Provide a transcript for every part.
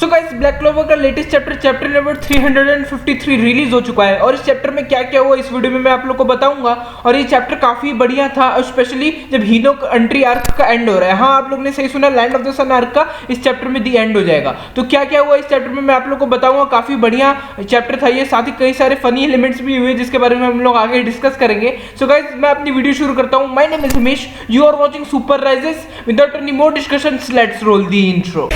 So guys, black clover का latest chapter number 353 release हो चुका है और इस चैप्टर में क्या क्या हुआ इस वीडियो में मैं आप लोग को बताऊंगा। और ये चैप्टर काफी बढ़िया था, स्पेशली जब हीनो एंट्री आर्क का एंड हो रहा है। हाँ, आप लोग ने सही सुना, land of the sun arc का इस चैप्टर में दी एंड हो जाएगा। तो क्या क्या हुआ इस चैप्टर में मैं आप लोग को बताऊंगा। काफी बढ़िया चैप्टर था ये, साथ ही कई सारे फनी एलिमेंट्स भी हुए जिसके बारे में हम लोग आगे डिस्कस करेंगे। सो गाइस, मैं अपनी वीडियो शुरू करता हूँ। My name is Himesh, you are watching super rises. Without any more discussions, let's roll the intro.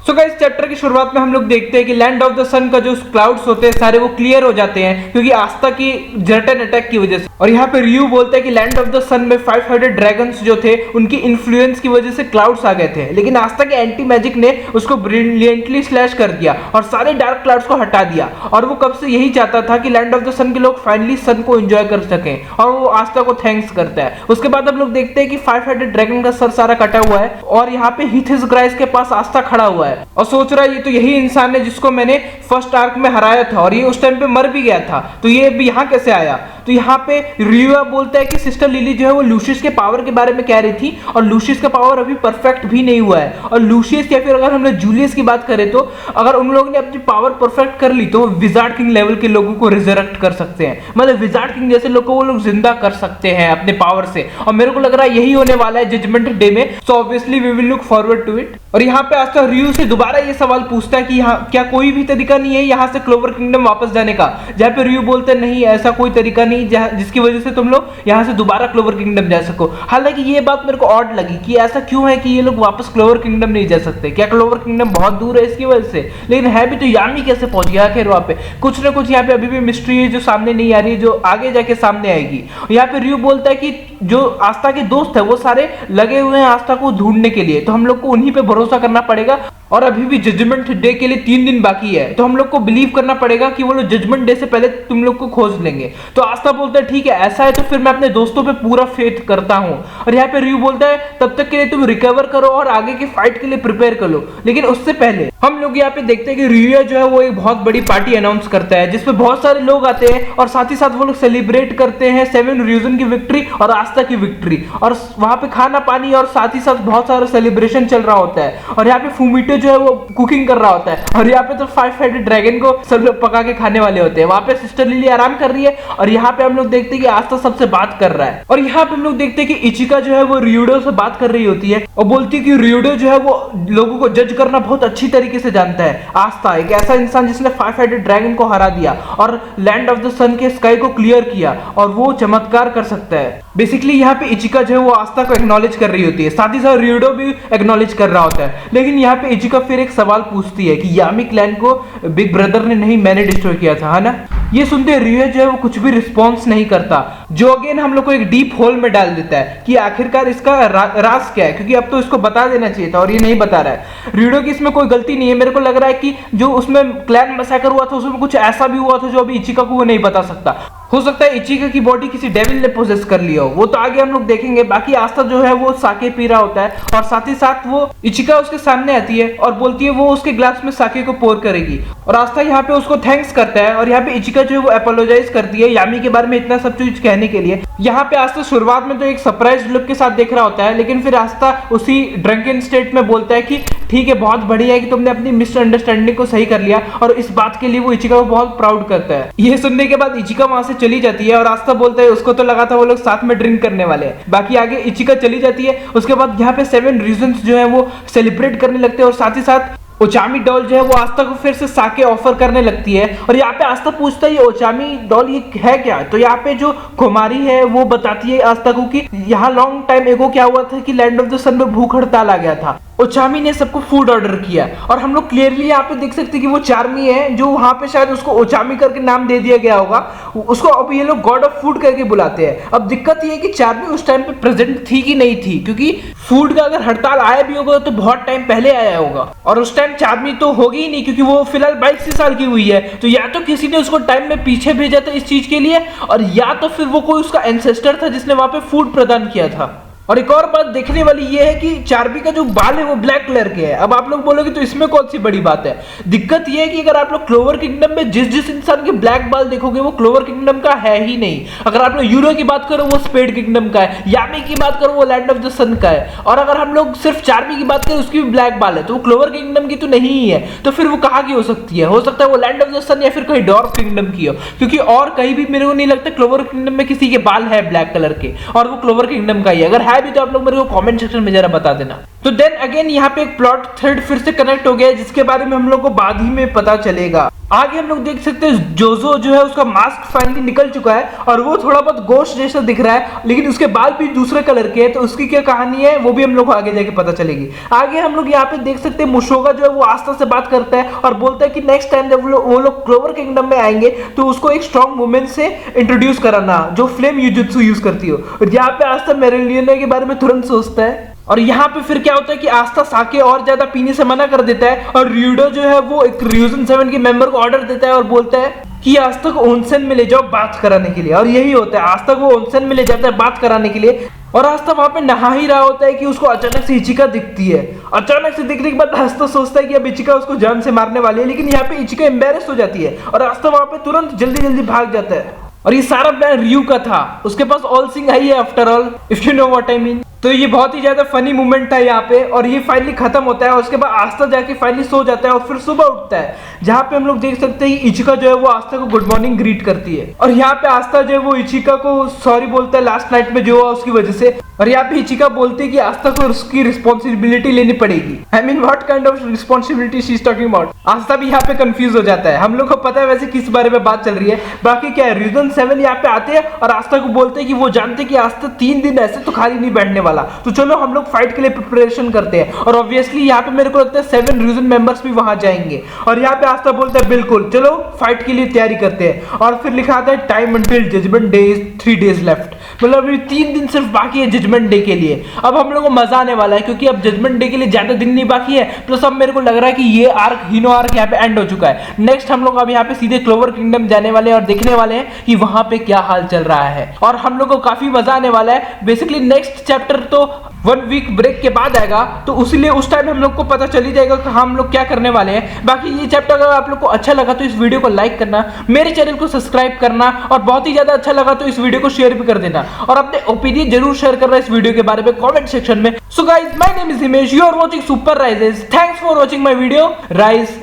So guys, chapter की शुरुआत में हम लोग देखते हैं कि लैंड ऑफ द सन का जो क्लाउड्स होते हैं सारे वो क्लियर हो जाते हैं क्योंकि आस्था की जर्टन अटैक की वजह से। और यहाँ पे रियू बोलता है कि लैंड ऑफ द सन में 500 ड्रैगन्स जो थे उनकी इन्फ्लुएंस की वजह से क्लाउड्स आ गए थे, लेकिन आस्था के एंटी मैजिक ने उसको ब्रिलियंटली स्लैश कर दिया और सारे डार्क क्लाउड्स को हटा दिया। और वो कब से यही चाहता था कि लैंड ऑफ द सन के लोग फाइनली सन को एंजॉय कर सकें, और वो आस्था को थैंक्स करता है। उसके बाद हम लोग देखते हैं कि 500 ड्रैगन का सर सारा कटा हुआ है और यहाँ पे हीथिस ग्राइस के पास आस्था खड़ा हुआ है और सोच रहा है ये तो यही इंसान है जिसको मैंने फर्स्ट आर्क में हराया था और ये उस टाइम पे मर भी गया था, तो ये भी यहाँ कैसे आया। तो यहाँ पे रियुआ बोलता है कि सिस्टर लिली जो है वो लूशियस के पावर के बारे में कह रही थी और लूशियस का पावर अभी परफेक्ट भी नहीं हुआ है। और लूशियस या फिर अगर हम लोग जूलियस की बात करें तो अगर उन लोगों ने अपनी पावर परफेक्ट कर ली तो वो विजार्ड किंग लेवल के लोगों को रिजरेक्ट कर सकते हैं, मतलब विजार्ड किंग जैसे लोगों को वो लोग जिंदा कर सकते हैं अपने पावर से। और मेरे को लग रहा है यही होने वाला है जजमेंट डे में, so obviously we will look forward to it. और यहाँ पे आस्था रियू से दोबारा ये सवाल पूछता है कि यहाँ क्या कोई भी तरीका नहीं है यहाँ से क्लोवर किंगडम वापस जाने का, जहाँ पे रियू बोलते हैं नहीं, ऐसा कोई तरीका नहीं जिसकी वजह से तुम लोग यहाँ से दोबारा क्लोवर किंगडम जा सको। हालांकि ये बात मेरे को ऑड लगी कि ऐसा क्यों है कि ये लोग वापस क्लोवर किंगडम नहीं जा सकते, क्या क्लोवर किंगडम बहुत दूर है इसकी वजह से। लेकिन है भी तो यामी कैसे पहुंच गया आखिर वहां पे, कुछ ना कुछ यहाँ पे अभी भी मिस्ट्री है जो सामने नहीं आ रही है, जो आगे जाके सामने आएगी। यहाँ पे रियू बोलता है कि जो आस्था के दोस्त है वो सारे लगे हुए हैं आस्था को ढूंढने के लिए, तो हम लोग को उन्हीं पे भरोसा करना पड़ेगा। और अभी भी जजमेंट डे के लिए 3 दिन बाकी है, तो हम लोग को बिलीव करना पड़ेगा कि वो लोग जजमेंट डे से पहले तुम लोग को खोज लेंगे। तो आस्था बोलता है ठीक है, ऐसा है तो फिर मैं अपने दोस्तों पे पूरा फेथ करता हूं। और यहाँ पे रियू बोलता है तब तक के लिए तुम रिकवर करो और आगे की फाइट के लिए प्रिपेयर कर लो। लेकिन उससे पहले हम लोग यहाँ पे देखते हैं कि रियू जो है वो एक बहुत बड़ी पार्टी अनाउंस करता है जिसपे बहुत सारे लोग आते हैं और साथ ही साथ वो लोग सेलिब्रेट करते हैं 7 रीजन की विक्ट्री और आस्था की विक्ट्री। और वहां पे खाना पानी और साथ ही साथ बहुत सारा सेलिब्रेशन चल रहा होता है। और यहाँ पे फूमिटो जो है वो कुकिंग कर रहा होता है और यहाँ पे तो 5-headed ड्रैगन को सब लोग पका के खाने वाले होते हैं। वहां पे सिस्टर लिली आराम कर रही है और यहाँ पे हम लोग देखते हैं कि आस्था सबसे बात कर रहा है। और यहाँ पे हम लोग देखते हैं कि इचिका जो है वो रियोडो से बात कर रही होती है और बोलती है कि रियोडो जो है वो लोगों को जज करना बहुत अच्छी तरीके से जानता है। आस्था एक ऐसा इंसान जिसने 5-headed ड्रैगन को हरा दिया और लैंड ऑफ द सन के स्काई को क्लियर किया और वो चमत्कार कर सकता है। बेसिकली यहाँ पे इचिका जो है वो आस्था को एक्नॉलेज कर रही होती है, साथ ही साथ रियोडो भी एक्नॉलेज कर रहा होता है। लेकिन यहाँ पे इचिका फिर एक सवाल पूछती है कि यामी क्लैन को बिग ब्रदर ने नहीं मैंने डिस्ट्रॉय किया था, है ना। ये सुनते रियो जो है वो कुछ भी रिस्पॉन्स नहीं करता, जो अगेन हम लोग को एक डीप होल में डाल देता है कि आखिरकार इसका राज क्या है, क्योंकि अब तो इसको बता देना चाहिए था और ये नहीं बता रहा है। रियो की इसमें कोई गलती नहीं है। मेरे को लग रहा है कि जो उसमें क्लैन मैसेकर हुआ था उसमें कुछ ऐसा भी हुआ था जो अभी इचिका को वो नहीं बता सकता। हो सकता है इचिका की बॉडी किसी डेविल ने पोजेस कर लिया हो, वो तो आगे हम लोग देखेंगे। बाकी आस्था जो है वो साके पी रहा होता है और साथ ही साथ वो इचिका उसके सामने आती है और बोलती है वो उसके ग्लास में साके को पोर करेगी और आस्था यहाँ पे उसको थैंक्स करता है। और यहाँ पे इचिका जो है वो अपोलोजाइज करती है यामी के बारे में इतना सब चीज कहने के लिए। यहाँ पे आस्था शुरुआत में तो एक सरप्राइज लुक के साथ देख रहा होता है, लेकिन फिर आस्था उसी ड्रंकन स्टेट में बोलता है कि ठीक है, बहुत बढ़िया है कि तुमने अपनी मिसअंडरस्टैंडिंग को सही कर लिया, और इस बात के लिए वो इचिका को बहुत प्राउड करता है। ये सुनने के बाद इचिका वहां से चली जाती है और आस्था बोलता है उसको तो लगा था वो लोग साथ में ड्रिंक करने वाले हैं। बाकी आगे इचिका चली जाती है। उसके बाद यहाँ पे 7 रीजन्स जो है वो सेलिब्रेट करने लगते हैं और साथ ही साथ ओचामी डॉल जो है वो आस्था को फिर से साके ऑफर करने लगती है। और यहाँ पे आस्था पूछता है ये ओचामी डॉल ये है क्या, तो यहाँ पे जो कुमारी है वो बताती है आस्था को कि यहाँ लॉन्ग टाइम एगो क्या हुआ था कि लैंड ऑफ द सन में भूख हड़ताल आ गया था, ओचामी ने सबको फूड ऑर्डर किया। और हम लोग क्लियरली यहाँ पे देख सकते हैं कि वो चार्मी है, जो वहां पे शायद उसको ओचामी करके नाम दे दिया गया होगा, उसको अब ये लोग गॉड ऑफ फूड करके बुलाते हैं। अब दिक्कत ये है कि चार्मी उस टाइम पे प्रेजेंट थी कि नहीं थी, क्योंकि फूड का अगर हड़ताल आया भी होगा तो बहुत टाइम पहले आया होगा और उस टाइम चार्मी तो होगी ही नहीं, क्योंकि वो फिलहाल 22 साल की हुई है। तो या तो किसी ने उसको टाइम में पीछे भेजा था इस चीज के लिए, और या तो फिर वो कोई उसका एंसेस्टर था जिसने वहां पे फूड प्रदान किया था। और एक और बात देखने वाली ये है कि चार्बी का जो बाल है वो ब्लैक कलर के है। अब आप लोग बोलोगे तो इसमें कौन सी बड़ी बात है। दिक्कत ये है कि अगर आप लोग क्लोवर किंगडम में जिस इंसान के ब्लैक बाल देखोगे वो क्लोवर किंगडम का है ही नहीं। अगर आप लोग यूरो की बात करो वो स्पेड किंगडम का है, यामी की बात करो वो लैंड ऑफ द सन का है, और अगर हम लोग सिर्फ चार्बी की बात करें उसकी भी ब्लैक बाल है तो वो क्लोवर किंगडम की तो नहीं ही है। तो फिर वो कहाँ की हो सकती है? हो सकता है वो लैंड ऑफ द सन या फिर कहीं डॉर्फ किंगडम की हो, क्योंकि और कहीं भी मेरे को नहीं लगता क्लोवर किंगडम में किसी के बाल है ब्लैक कलर के और वो क्लोवर किंगडम का ही है। अगर है भी तो आप लोग मेरे को कमेंट सेक्शन में जरा बता देना। तो देन अगेन यहाँ पे एक प्लॉट थ्रेड फिर से कनेक्ट हो गया है जिसके बारे में हम लोग को बाद ही में पता चलेगा। आगे हम लोग देख सकते हैं जोजो जो है उसका मास्क फाइनली निकल चुका है और वो थोड़ा बहुत गोश्त जैसा दिख रहा है, लेकिन उसके बाल भी दूसरे कलर के हैं, तो उसकी क्या कहानी है वो भी हम लोग को आगे जाके पता चलेगी। आगे हम लोग यहाँ पे देख सकते हैं मुशोगा जो है वो आस्था से बात करता है और बोलता है कि नेक्स्ट टाइम जब वो लोग क्लोवर किंगडम में आएंगे तो उसको एक स्ट्रॉन्ग वुमेन से इंट्रोड्यूस कराना जो फ्लेम यूजुत्सु यूज करती हो। और यहाँ पे आस्था मेरिलियना के बारे में तुरंत सोचता है। और यहाँ पे फिर क्या होता है कि आस्था साके और ज्यादा पीने से मना कर देता है और र्यूडो जो है वो एक र्यूजन 7 के मेंबर को ऑर्डर देता है और बोलता है कि आस्था को ओनसेन में ले जाओ बात कराने के लिए। और यही होता है, आस्था को ओनसेन में ले जाता है बात कराने के लिए और आस्था वहां पे नहा ही रहा होता है कि उसको अचानक से इचिका दिखती है। अचानक से दिखने के बाद आस्था सोचता है कि अब इचिका उसको जान से मारने वाली है, लेकिन यहाँ पे इचिका एम्बेरस हो जाती है और आस्था वहां पे तुरंत जल्दी भाग जाता है। और ये सारा प्लान रयू का था, उसके पास ऑल सिंह आई है after all, if you know what I mean. तो ये बहुत ही ज्यादा फनी मोमेंट था यहाँ पे और ये फाइनली खत्म होता है और उसके बाद आस्था जाके फाइनली सो जाता है और फिर सुबह उठता है जहाँ पे हम लोग देख सकते हैं इचिका जो है वो आस्था को गुड मॉर्निंग ग्रीट करती है। और यहाँ पे आस्था जो है वो इचिका को सॉरी बोलता है लास्ट नाइट में जो हुआ उसकी वजह से। और यहाँ पे इचिका बोलती है कि आस्था को उसकी रिस्पॉन्सिबिलिटी लेनी पड़ेगी। I mean what kind of responsibility she is talking about. Aastha भी यहाँ पे कंफ्यूज हो जाता है। हम लोग को पता है वैसे किस बारे में बात चल रही है। बाकी क्या है, रीजन 7 यहाँ पे आते हैं और आस्था को बोलते हैं कि वो जानते हैं कि आस्था 3 दिन ऐसे तो खाली नहीं बैठने वाला, तो चलो हम लोग फाइट के लिए प्रिपरेशन करते हैं। और ऑब्वियसली यहाँ पे मेरे को लगता है 7 रीजन मेंबर्स भी वहां जाएंगे और यहाँ पे आस्था बोलता है बिल्कुल चलो फाइट के लिए तैयारी करते हैं। और फिर लिखा आता है time until judgment day is 3 days left, मतलब अभी 3 दिन सिर्फ बाकी है जजमेंट डे के लिए। अब हम लोग को मजा आने वाला है क्योंकि अब जजमेंट डे के लिए ज्यादा दिन नहीं बाकी है, प्लस अब मेरे को लग रहा है कि ये आर्क हीनो आर्क यहाँ पे एंड हो चुका है। नेक्स्ट हम लोग अब यहाँ पे सीधे क्लोवर किंगडम जाने वाले हैं और देखने वाले हैं कि वहां पे क्या हाल चल रहा है और हम लोग को काफी मजा आने वाला है। बेसिकली नेक्स्ट चैप्टर तो 1 वीक ब्रेक के बाद आएगा, तो उसलिए उस टाइम हम लोग को पता चल ही जाएगा कि हम लोग क्या करने वाले हैं। बाकी ये चैप्टर अगर आप लोग को अच्छा लगा तो इस वीडियो को लाइक करना, मेरे चैनल को सब्सक्राइब करना और बहुत ही ज्यादा अच्छा लगा तो इस वीडियो को शेयर भी कर देना और अपने ओपिनियन जरूर शेयर करना इस वीडियो के बारे में कमेंट सेक्शन में। So guys, my name is Himesh, you are watching super rises. Thanks for watching my video. Rise